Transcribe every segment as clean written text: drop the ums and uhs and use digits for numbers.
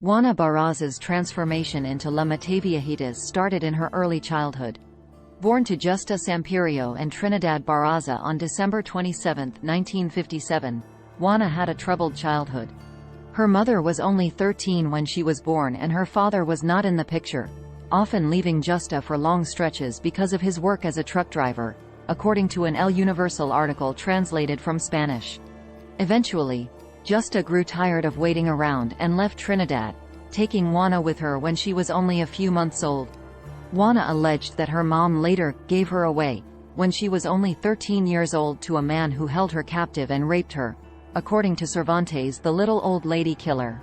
Juana Barraza's transformation into La Mataviejitas started in her early childhood. Born to Justa Sampirio and Trinidad Barraza on December 27, 1957, Juana had a troubled childhood. Her mother was only 13 when she was born and her father was not in the picture, often leaving Justa for long stretches because of his work as a truck driver, according to an El Universal article translated from Spanish. Eventually, Justa grew tired of waiting around and left Trinidad, taking Juana with her when she was only a few months old. Juana alleged that her mom later gave her away, when she was only 13 years old, to a man who held her captive and raped her, according to Cervantes' The Little Old Lady Killer.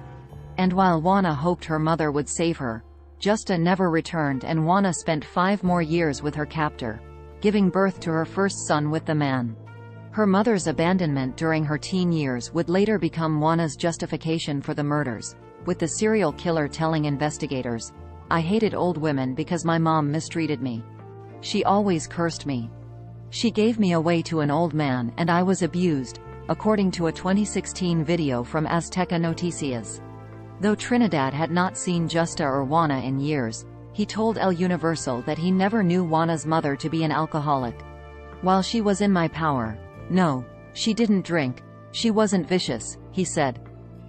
And while Juana hoped her mother would save her, Justa never returned and Juana spent 5 more years with her captor, giving birth to her first son with the man. Her mother's abandonment during her teen years would later become Juana's justification for the murders, with the serial killer telling investigators, "I hated old women because my mom mistreated me. She always cursed me. She gave me away to an old man and I was abused," according to a 2016 video from Azteca Noticias. Though Trinidad had not seen Justa or Juana in years, he told El Universal that he never knew Juana's mother to be an alcoholic. "While she was in my power, no, she didn't drink, she wasn't vicious," he said.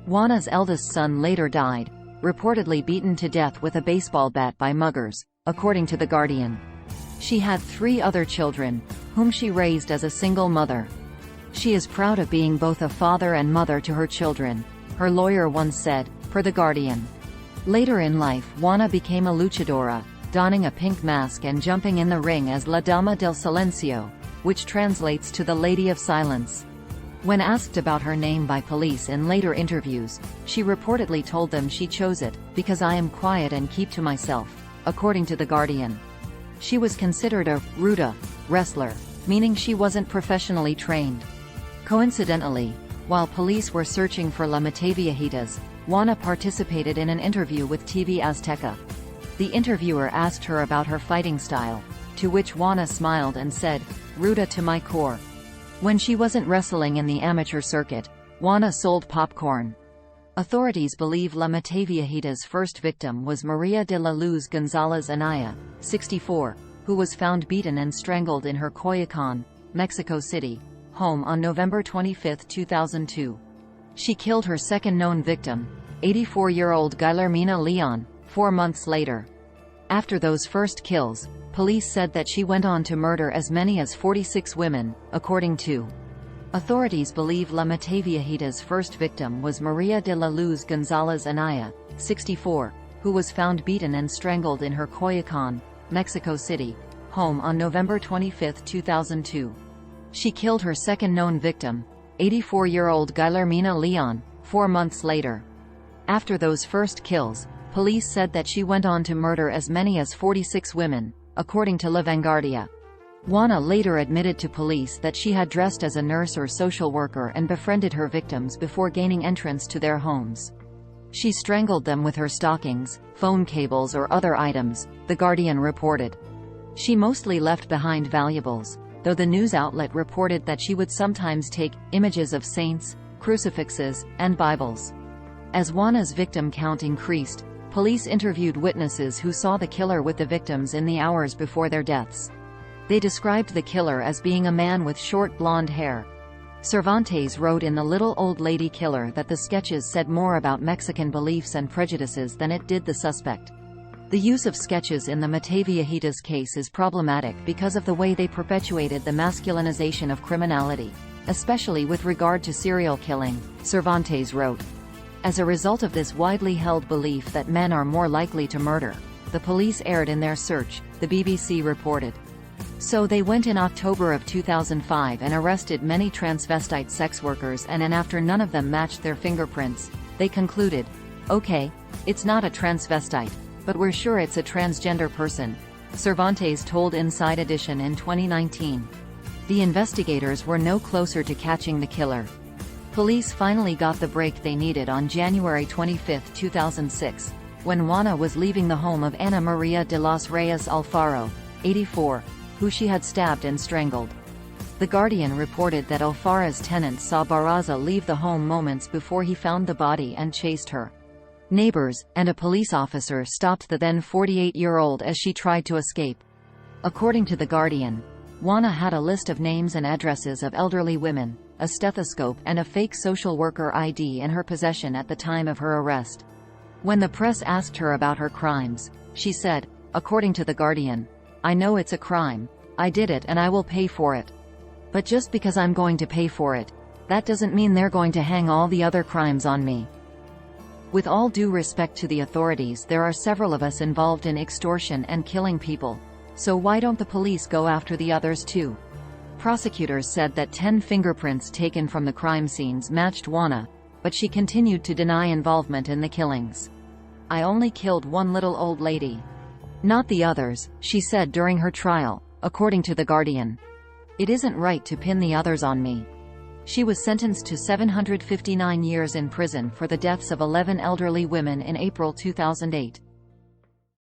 Juana's eldest son later died, reportedly beaten to death with a baseball bat by muggers, according to The Guardian. She had 3 other children, whom she raised as a single mother. "She is proud of being both a father and mother to her children," her lawyer once said, per The Guardian. Later in life, Juana became a luchadora, donning a pink mask and jumping in the ring as La Dama del Silencio, which translates to the Lady of Silence. When asked about her name by police in later interviews, she reportedly told them she chose it, "because I am quiet and keep to myself," according to The Guardian. She was considered a ruda wrestler, meaning she wasn't professionally trained. Coincidentally, while police were searching for La Mataviejitas, Juana participated in an interview with TV Azteca. The interviewer asked her about her fighting style, to which Juana smiled and said, "Ruda to my core." When she wasn't wrestling in the amateur circuit, Juana sold popcorn. Authorities believe La Mataviejitas' first victim was Maria de la Luz González Anaya, 64, who was found beaten and strangled in her Coyoacán, Mexico City, home on November 25, 2002. She killed her second known victim, 84-year-old Guillermina Leon, 4 months later. After those first kills, police said that she went on to murder as many as 46 women, according to. Authorities believe La Mataviejitas' first victim was Maria de la Luz González Anaya, 64, who was found beaten and strangled in her Coyoacán, Mexico City, home on November 25, 2002. She killed her second known victim, 84-year-old Guillermina Leon, 4 months later. After those first kills, police said that she went on to murder as many as 46 women, according to La Vanguardia. Juana later admitted to police that she had dressed as a nurse or social worker and befriended her victims before gaining entrance to their homes. She strangled them with her stockings, phone cables or other items, The Guardian reported. She mostly left behind valuables, though the news outlet reported that she would sometimes take images of saints, crucifixes, and Bibles. As Juana's victim count increased, police interviewed witnesses who saw the killer with the victims in the hours before their deaths. They described the killer as being a man with short blonde hair. Cervantes wrote in The Little Old Lady Killer that the sketches said more about Mexican beliefs and prejudices than it did the suspect. The use of sketches in the Mataviejitas case is problematic because of the way they perpetuated the masculinization of criminality, especially with regard to serial killing, Cervantes wrote. As a result of this widely held belief that men are more likely to murder, the police erred in their search, the BBC reported. So they went in October of 2005 and arrested many transvestite sex workers and after none of them matched their fingerprints, they concluded, "Okay, it's not a transvestite, but we're sure it's a transgender person," Cervantes told Inside Edition in 2019. The investigators were no closer to catching the killer. Police finally got the break they needed on January 25, 2006, when Juana was leaving the home of Ana Maria de los Reyes Alfaro, 84, who she had stabbed and strangled. The Guardian reported that Alfara's tenants saw Barraza leave the home moments before he found the body and chased her. Neighbors, and a police officer stopped the then 48-year-old as she tried to escape. According to The Guardian, Juana had a list of names and addresses of elderly women, a stethoscope and a fake social worker ID in her possession at the time of her arrest. When the press asked her about her crimes, she said, according to The Guardian, "I know it's a crime. I did it and I will pay for it. But just because I'm going to pay for it, that doesn't mean they're going to hang all the other crimes on me." With all due respect to the authorities, there are several of us involved in extortion and killing people. So why don't the police go after the others too? Prosecutors said that 10 fingerprints taken from the crime scenes matched Juana, but she continued to deny involvement in the killings. "I only killed one little old lady. Not the others," she said during her trial, according to The Guardian. "It isn't right to pin the others on me." She was sentenced to 759 years in prison for the deaths of 11 elderly women in April 2008.